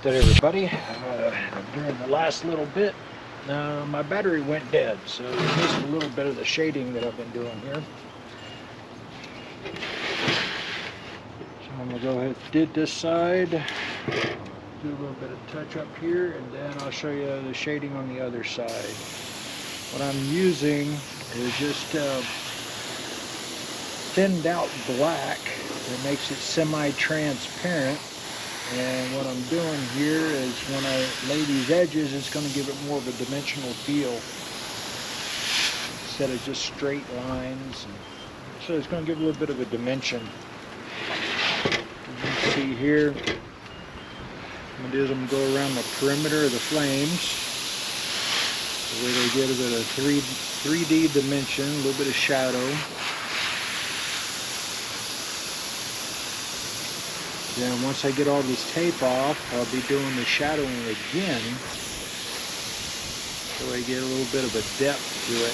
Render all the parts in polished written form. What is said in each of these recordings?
about that, everybody. During the last little bit, my battery went dead, so I missed a little bit of the shading that I've been doing here. So I'm going to go ahead and did this side, do a little bit of touch up here, and then I'll show you the shading on the other side. What I'm using is just thinned out black that makes it semi-transparent. And what I'm doing here is when I lay these edges, it's going to give it more of a dimensional feel instead of just straight lines. So it's going to give a little bit of a dimension. As you can see here, what I'm going to do is I'm going to go around the perimeter of the flames. So where they get a bit of 3D dimension, a little bit of shadow. Then once I get all this tape off, I'll be doing the shadowing again, so I get a little bit of a depth to it.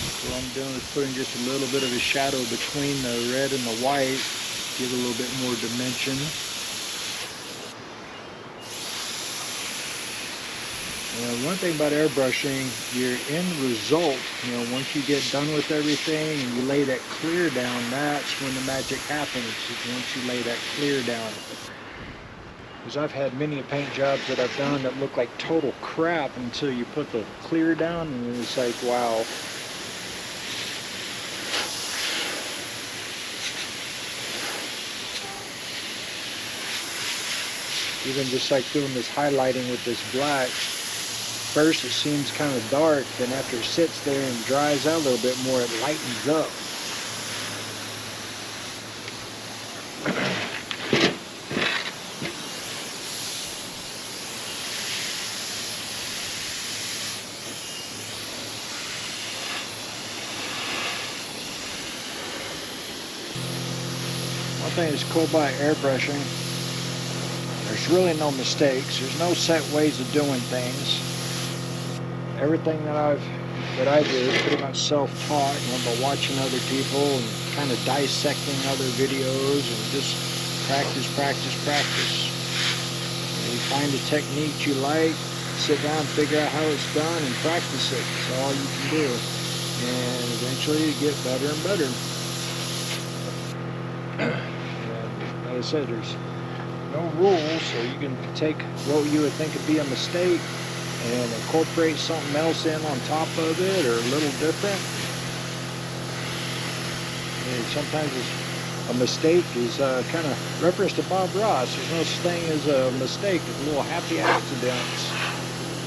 So what I'm doing is putting just a little bit of a shadow between the red and the white, give it a little bit more dimension. One thing about airbrushing, your end result, once you get done with everything and you lay that clear down, that's when the magic happens, once you lay that clear down. Because I've had many paint jobs that I've done that look like total crap until you put the clear down, and it's like, wow. Even just like doing this highlighting with this black, first it seems kind of dark, then after it sits there and dries out a little bit more, it lightens up. One thing that's cool about airbrushing, there's really no mistakes. There's no set ways of doing things. Everything that I do is pretty much self-taught, by watching other people and kind of dissecting other videos and just practice. You find a technique you like, sit down, figure out how it's done, and practice it. That's all you can do. And eventually you get better and better. And like I said, there's no rules, so you can take what you would think would be a mistake and incorporate something else in on top of it, or a little different. And sometimes a mistake is kind of reference to Bob Ross. There's no such thing as a mistake. There's little happy accidents.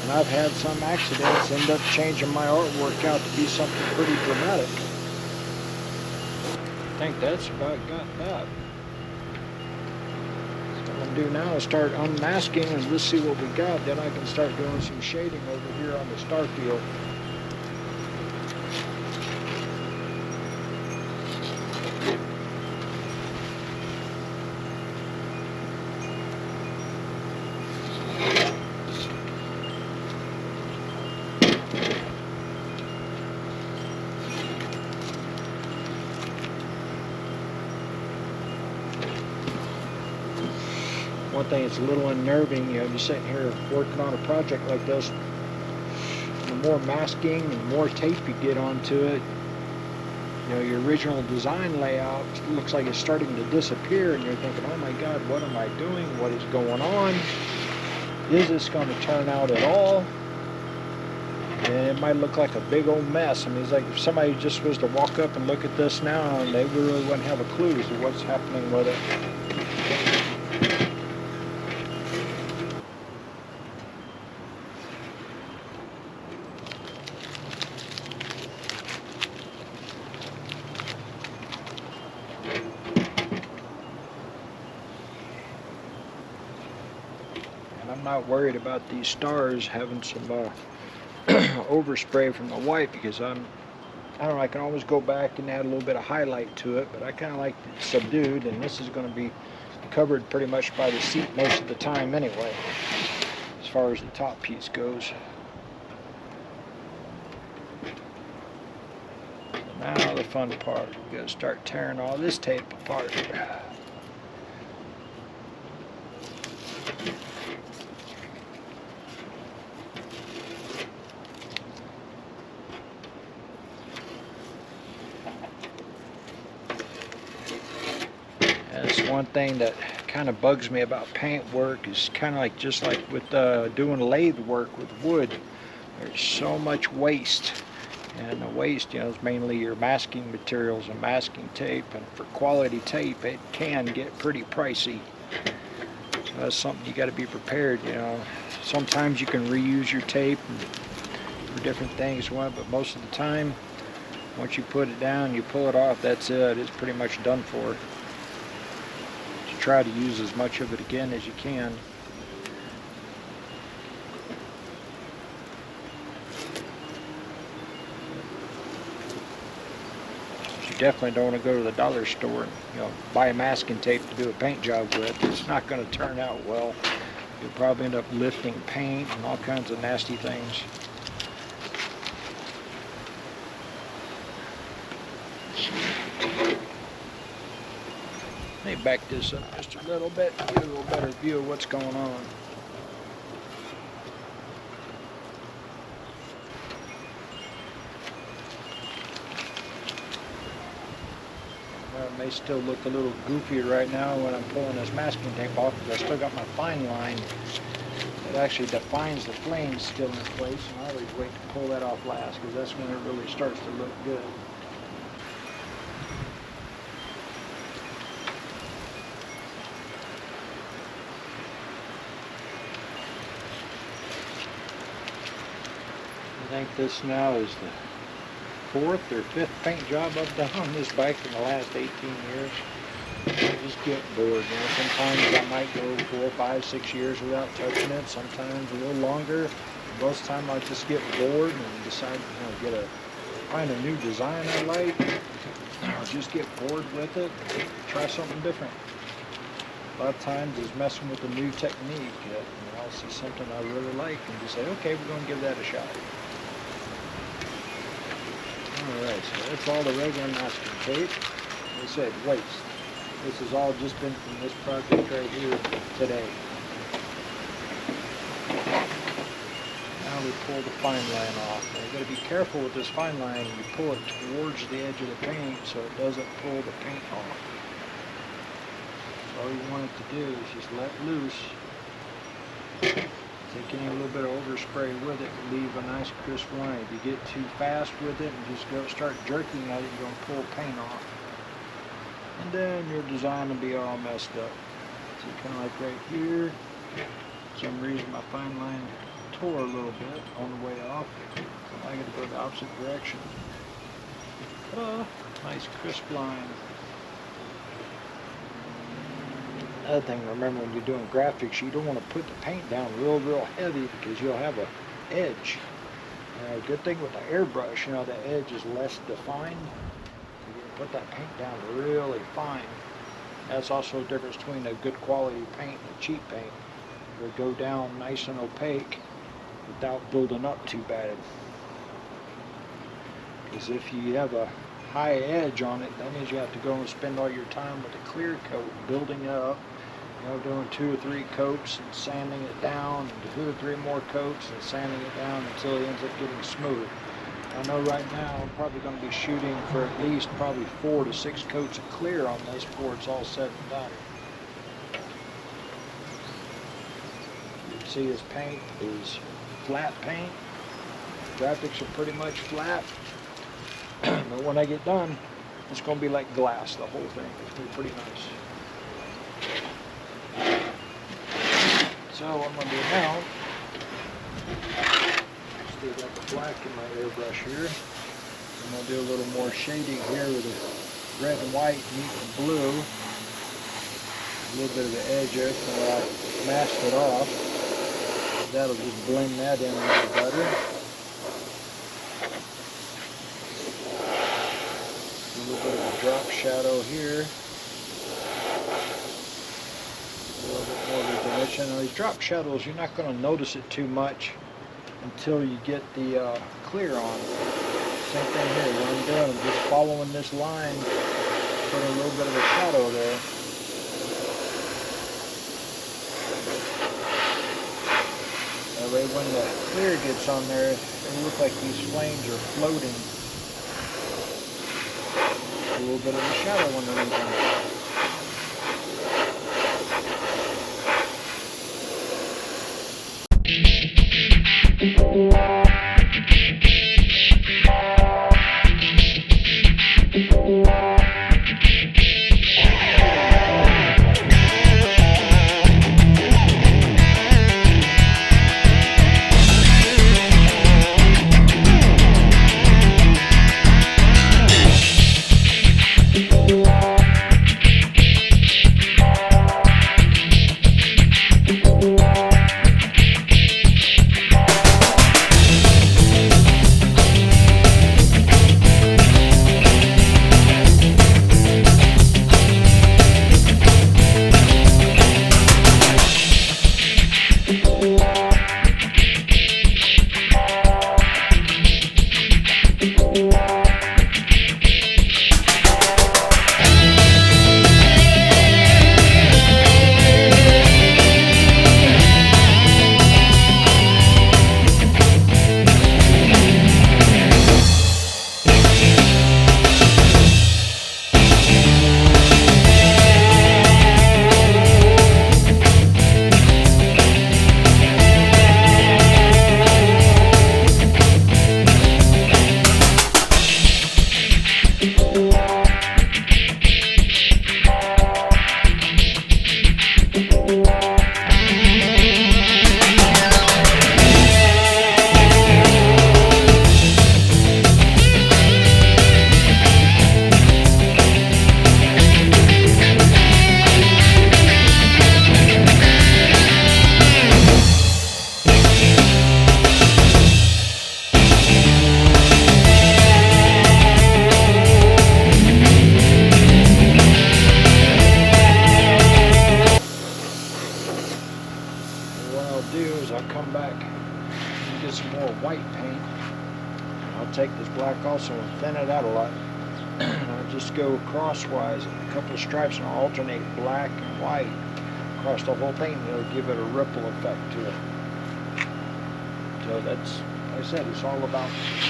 And I've had some accidents end up changing my artwork out to be something pretty dramatic. I think that's about got that. What I'm going to do now is start unmasking, and let's see what we got. Then I can start doing some shading over here on the star field. One thing that's a little unnerving, you're sitting here working on a project like this, the more masking and more tape you get onto it, your original design layout looks like it's starting to disappear, and you're thinking, oh my God, what am I doing? What is going on? Is this going to turn out at all? And it might look like a big old mess. I mean, it's like if somebody just was to walk up and look at this now, and they really wouldn't have a clue as to what's happening with it. I'm not worried about these stars having some overspray from the white, because I don't know, I can always go back and add a little bit of highlight to it, but I kind of like it subdued, and this is going to be covered pretty much by the seat most of the time anyway, as far as the top piece goes. Now the fun part, we got to start tearing all this tape apart. one thing that kind of bugs me about paint work is kind of like just like with doing lathe work with wood. There's so much waste, and the waste, you know, is mainly your masking materials and masking tape. And for quality tape, it can get pretty pricey. So that's something you got to be prepared. You know, sometimes you can reuse your tape for different things, but most of the time, once you put it down, you pull it off. That's it. It's pretty much done for. Try to use as much of it again as you can. You definitely don't want to go to the dollar store and, you know, buy a masking tape to do a paint job with. It's not going to turn out well. You'll probably end up lifting paint and all kinds of nasty things. Let me back this up just a little bit, get a little better view of what's going on. It may still look a little goofy right now when I'm pulling this masking tape off, because I still got my fine line that actually defines the flame still in place, and I always wait to pull that off last, because that's when it really starts to look good. I think this now is the 4th or 5th paint job I've done on this bike in the last 18 years. I just get bored. You know, sometimes I might go 4, 5, 6 years without touching it. Sometimes a little longer. Most of the time I just get bored and decide, you know, find a new design I like, or just get bored with it. Try something different. A lot of times it's messing with a new technique. You know, I'll see something I really like and just say, okay, we're going to give that a shot. Alright, so that's all the regular masking tape. Like I said, waste. This has all just been from this project right here today. Now we pull the fine line off. Now you got to be careful with this fine line. You pull it towards the edge of the paint so it doesn't pull the paint off. So all you want it to do is just let loose. Take any little bit of overspray with it and leave a nice crisp line. If you get too fast with it and just go start jerking at it, you're going to pull paint off. And then your design will be all messed up. So kind of like right here, for some reason my fine line tore a little bit on the way off. I got to go the opposite direction. Nice crisp line. Another thing, remember when you're doing graphics, you don't want to put the paint down real heavy, because you'll have an edge. Good thing with the airbrush, you know, the edge is less defined. You can put that paint down really fine. That's also the difference between a good quality paint and a cheap paint. It will go down nice and opaque without building up too bad. Because if you have a high edge on it, that means you have to go and spend all your time with a clear coat, building it up, you know, doing 2 or 3 coats and sanding it down, and 2 or 3 more coats and sanding it down until it ends up getting smooth. I know right now I'm probably going to be shooting for at least probably 4 to 6 coats of clear on this before it's all said and done. You can see this paint is flat paint. Graphics are pretty much flat. But when I get done, it's going to be like glass, the whole thing. It's going to be pretty nice. So what I'm going to do now, still got the black in my airbrush here. I'm going to do a little more shading here with the red and white, meet the blue. A little bit of the edge there so I masked it off. That'll just blend that in a little better. A little bit of a drop shadow here. A little bit more definition. Now these drop shadows, you're not going to notice it too much until you get the clear on. Same thing here. What I'm doing, I'm just following this line, putting a little bit of a shadow there. That way when the clear gets on there, it'll look like these flames are floating. A little bit of a shadow underneath them. get some more white paint. I'll take this black also and thin it out a lot. I'll just go crosswise a couple of stripes and I'll alternate black and white across the whole thing. It'll give it a ripple effect to it. So that's, like I said, it's all about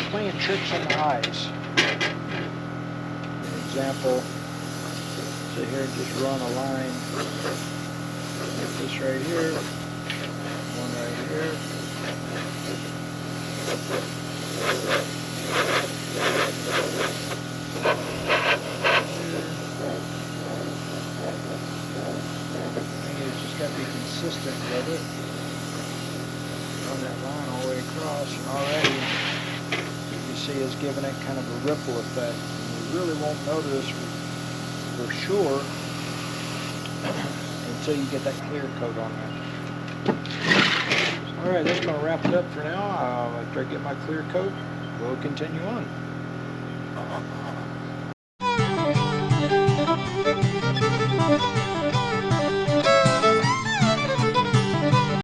playing tricks on the eyes. An example, sit here and just run a line. Get this right here, one right here. You just got to be consistent with it. Run that line all the way across, and already you see it's giving it kind of a ripple effect. And you really won't notice for sure until you get that clear coat on there. All right, that's going to wrap it up for now. After I get my clear coat, we'll continue on.